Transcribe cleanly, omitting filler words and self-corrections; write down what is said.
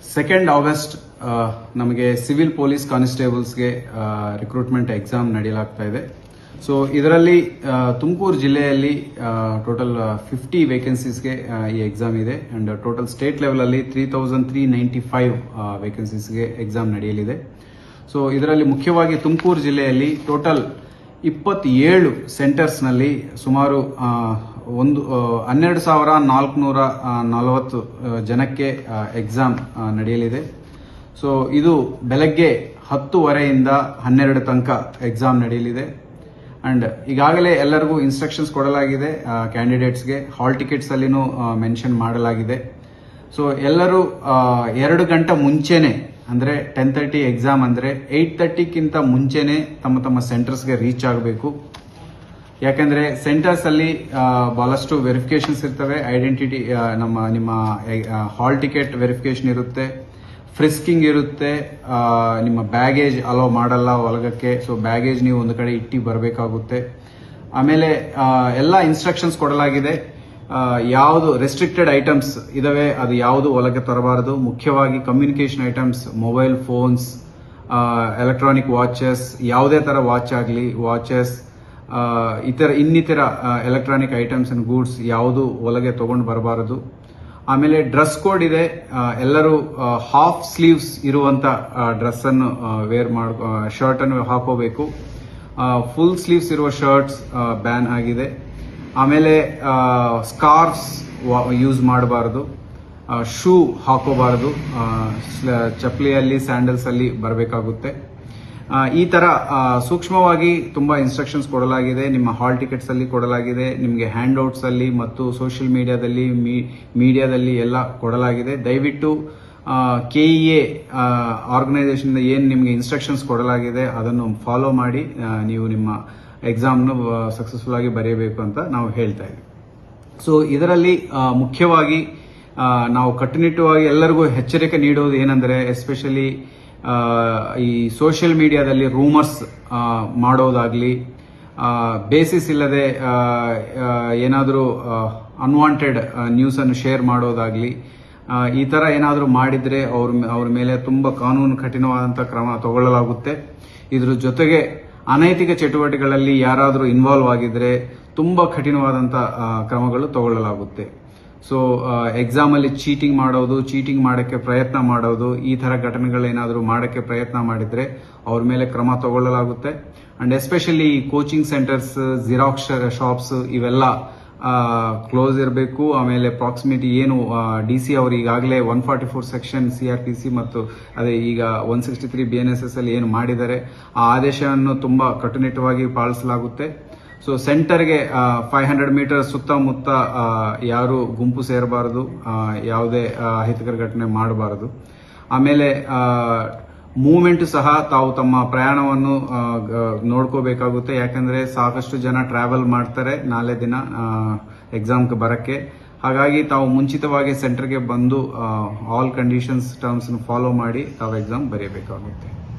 2 August ನಮಗೆ civil police ಕಾನ್ಸ್ಟೇಬಲ್ಸ್ಗೆ recruitment exam ನಡೆಯಲಾಗ್ತಾ ಇದೆ. So ಇದರಲ್ಲಿ ತುಮಕೂರು ಜಿಲ್ಲೆಯಲ್ಲಿ ಟೋಟಲ್ 50 ವೇಕೆನ್ಸೀಸ್ಗೆ ಈ ಎಕ್ಸಾಮ್ ಇದೆ ಅಂಡ್ ಟೋಟಲ್ ಸ್ಟೇಟ್ ಲೆವೆಲ್ ಅಲ್ಲಿ 3395 ವೇಕೆನ್ಸೀಸ್ಗೆ ಎಕ್ಸಾಮ್ ನಡೆಯಲಿದೆ. ಸೊ ಇದರಲ್ಲಿ ಮುಖ್ಯವಾಗಿ ತುಮಕೂರು ಜಿಲ್ಲೆಯಲ್ಲಿ ಟೋಟಲ್ 27 ಸೆಂಟರ್ಸ್ನಲ್ಲಿ ಸುಮಾರು 12,440 ಜನಕ್ಕೆ ಎಕ್ಸಾಮ್ ನಡೆಯಲಿದೆ. ಸೊ ಇದು ಬೆಳಗ್ಗೆ 10:30 12 ತನಕ ಎಕ್ಸಾಮ್ ನಡೆಯಲಿದೆ ಅಂಡ್ ಈಗಾಗಲೇ ಎಲ್ಲರಿಗೂ ಇನ್ಸ್ಟ್ರಕ್ಷನ್ಸ್ ಕೊಡಲಾಗಿದೆ. ಕ್ಯಾಂಡಿಡೇಟ್ಸ್ಗೆ ಹಾಲ್ ಟಿಕೆಟ್ಸ್ ಅಲ್ಲಿನೂ ಮೆನ್ಷನ್ ಮಾಡಲಾಗಿದೆ. ಸೊ ಎಲ್ಲರೂ 2 ಗಂಟೆ ಮುಂಚೆನೆ ಅಂದ್ರೆ 10:30 ಎಕ್ಸಾಮ್ ಅಂದ್ರೆ 8:30ಕ್ಕಿಂತ ಮುಂಚೆನೆ ತಮ್ಮ ಸೆಂಟರ್ಸ್ಗೆ ರೀಚ್ ಆಗಬೇಕು. ಯಾಕಂದ್ರೆ ಸೆಂಟರ್ಸ್ ಅಲ್ಲಿ ಬಹಳಷ್ಟು ವೆರಿಫಿಕೇಶನ್ಸ್ ಇರ್ತವೆ. ಐಡೆಂಟಿಟಿ ನಿಮ್ಮ ಹಾಲ್ ಟಿಕೆಟ್ ವೆರಿಫಿಕೇಶನ್ ಇರುತ್ತೆ, ಫ್ರಿಸ್ಕಿಂಗ್ ಇರುತ್ತೆ, ನಿಮ್ಮ ಬ್ಯಾಗೇಜ್ ಅಲೋ ಮಾಡಲ್ಲ ಒಳಗಕ್ಕೆ. ಸೊ ಬ್ಯಾಗೇಜ್ ನೀವು ಒಂದು ಕಡೆ ಇಟ್ಟು ಬರಬೇಕಾಗುತ್ತೆ. ಆಮೇಲೆ ಎಲ್ಲ ಇನ್ಸ್ಟ್ರಕ್ಷನ್ಸ್ ಕೊಡಲಾಗಿದೆ. ಯಾವುದು ರೆಸ್ಟ್ರಿಕ್ಟೆಡ್ ಐಟಮ್ಸ್ ಇದಾವೆ ಅದು ಯಾವುದು ಒಳಗೆ ತರಬಾರದು. ಮುಖ್ಯವಾಗಿ communication items, mobile phones, electronic watches, ಯಾವುದೇ ತರ ವಾಚ್ ಆಗಲಿ, ವಾಚಸ್, ಇನ್ನಿತರ ಎಲೆಕ್ಟ್ರಾನಿಕ್ ಐಟಮ್ಸ್ ಅಂಡ್ ಗೂಡ್ಸ್ ಯಾವುದು ಒಳಗೆ ತಗೊಂಡು ಬರಬಾರದು. ಆಮೇಲೆ ಡ್ರೆಸ್ ಕೋಡ್ ಇದೆ. ಎಲ್ಲರೂ ಹಾಫ್ ಸ್ಲೀವ್ಸ್ ಇರುವಂತ ಡ್ರೆಸ್ ಅನ್ನು ಶರ್ಟ್ ಅನ್ನು ಹಾಕೋಬೇಕು. ಫುಲ್ ಸ್ಲೀವ್ಸ್ ಇರುವ ಶರ್ಟ್ಸ್ ಬ್ಯಾನ್ ಆಗಿದೆ. ಆಮೇಲೆ ಸ್ಕಾರ್ಫ್ಸ್ ಯೂಸ್ ಮಾಡಬಾರದು, ಶೂ ಹಾಕೋಬಾರದು, ಚಪ್ಪಲಿಯಲ್ಲಿ ಸ್ಯಾಂಡಲ್ಸ್ ಅಲ್ಲಿ ಬರಬೇಕಾಗುತ್ತೆ. ಈ ತರ ಸೂಕ್ಷ್ಮವಾಗಿ ತುಂಬಾ ಇನ್ಸ್ಟ್ರಕ್ಷನ್ಸ್ ಕೊಡಲಾಗಿದೆ. ನಿಮ್ಮ ಹಾಲ್ ಟಿಕೆಟ್ಸ್ ಅಲ್ಲಿ ಕೊಡಲಾಗಿದೆ, ನಿಮಗೆ ಹ್ಯಾಂಡ್ ಔಟ್ಸ್ ಅಲ್ಲಿ ಮತ್ತು ಸೋಷಿಯಲ್ ಮೀಡಿಯಾದಲ್ಲಿ ಎಲ್ಲ ಕೊಡಲಾಗಿದೆ. ದಯವಿಟ್ಟು KEA ಆರ್ಗನೈಸೇಷನ್ ಏನ್ ನಿಮಗೆ ಇನ್ಸ್ಟ್ರಕ್ಷನ್ಸ್ ಕೊಡಲಾಗಿದೆ ಅದನ್ನು ಫಾಲೋ ಮಾಡಿ ನೀವು ನಿಮ್ಮ ಎಕ್ಸಾಮ್ನು ಸಕ್ಸಸ್ಫುಲ್ ಆಗಿ ಬರೆಯಬೇಕು ಅಂತ ನಾವು ಹೇಳ್ತಾ ಇದ್ದೀವಿ. ಸೊ ಇದರಲ್ಲಿ ಮುಖ್ಯವಾಗಿ ನಾವು ಕಟ್ಟುನಿಟ್ಟುವಾಗಿ ಎಲ್ಲರಿಗೂ ಎಚ್ಚರಿಕೆ ನೀಡೋದು ಏನಂದ್ರೆ, ಎಸ್ಪೆಷಲಿ ಈ ಸೋಷಿಯಲ್ ಮೀಡಿಯಾದಲ್ಲಿ ರೂಮರ್ಸ್ ಮಾಡೋದಾಗ್ಲಿ, ಬೇಸಿಸ್ ಇಲ್ಲದೆ ಏನಾದರೂ ಅನ್ವಾಂಟೆಡ್ ನ್ಯೂಸ್ ಅನ್ನು ಶೇರ್ ಮಾಡೋದಾಗ್ಲಿ, ಈ ತರ ಏನಾದರೂ ಮಾಡಿದ್ರೆ ಅವ್ರ ಮೇಲೆ ತುಂಬಾ ಕಾನೂನು ಕಠಿಣವಾದಂತಹ ಕ್ರಮ ತಗೊಳ್ಳಲಾಗುತ್ತೆ. ಇದ್ರ ಜೊತೆಗೆ ಅನೈತಿಕ ಚಟುವಟಿಕೆಗಳಲ್ಲಿ ಯಾರಾದರೂ ಇನ್ವಾಲ್ವ್ ಆಗಿದ್ರೆ ತುಂಬಾ ಕಠಿಣವಾದಂತಹ ಕ್ರಮಗಳು ತಗೊಳ್ಳಲಾಗುತ್ತೆ. ಸೊ ಎಕ್ಸಾಮ್ ಅಲ್ಲಿ ಚೀಟಿಂಗ್ ಮಾಡಕ್ಕೆ ಪ್ರಯತ್ನ ಮಾಡೋದು, ಈ ತರ ಘಟನೆಗಳೇನಾದರೂ ಮಾಡಕ್ಕೆ ಪ್ರಯತ್ನ ಮಾಡಿದ್ರೆ ಅವ್ರ ಮೇಲೆ ಕ್ರಮ ತಗೊಳ್ಳಲಾಗುತ್ತೆ. And especially coaching centres, Xerox shops ಇವೆಲ್ಲ ಕ್ಲೋಸ್ ಇರಬೇಕು. ಆಮೇಲೆ ಪ್ರಾಕ್ಸಿಮಿಟಿ ಏನು DC ಅವರು ಈಗಾಗಲೇ 144 ಸೆಕ್ಷನ್ CRPC ಮತ್ತು ಅದೇ ಈಗ 163 BNSS ಅಲ್ಲಿ ಏನು ಮಾಡಿದ್ದಾರೆ ಆ ಆದೇಶವನ್ನು ತುಂಬಾ ಕಟ್ಟುನಿಟ್ಟವಾಗಿ ಪಾಲಿಸಲಾಗುತ್ತೆ. ಸೊ ಸೆಂಟರ್ಗೆ 500 ಮೀಟರ್ ಸುತ್ತಮುತ್ತ ಯಾರು ಗುಂಪು ಸೇರಬಾರದು, ಯಾವುದೇ ಅಹಿತಕರ ಘಟನೆ ಮಾಡಬಾರದು. ಆಮೇಲೆ ಮೂವ್ಮೆಂಟ್ ಸಹ ತಾವು ತಮ್ಮ ಪ್ರಯಾಣವನ್ನು ನೋಡ್ಕೋಬೇಕಾಗುತ್ತೆ. ಯಾಕಂದ್ರೆ ಸಾಕಷ್ಟು ಜನ ಟ್ರಾವೆಲ್ ಮಾಡ್ತಾರೆ ನಾಳೆ ದಿನ ಎಕ್ಸಾಮ್ಗೆ ಬರಕ್ಕೆ. ಹಾಗಾಗಿ ತಾವು ಮುಂಚಿತವಾಗಿ ಸೆಂಟರ್ಗೆ ಬಂದು ಆಲ್ ಕಂಡೀಷನ್ಸ್ ಟರ್ಮ್ಸ್ ಫಾಲೋ ಮಾಡಿ ತಾವು ಎಕ್ಸಾಮ್ ಬರೆಯಬೇಕಾಗುತ್ತೆ.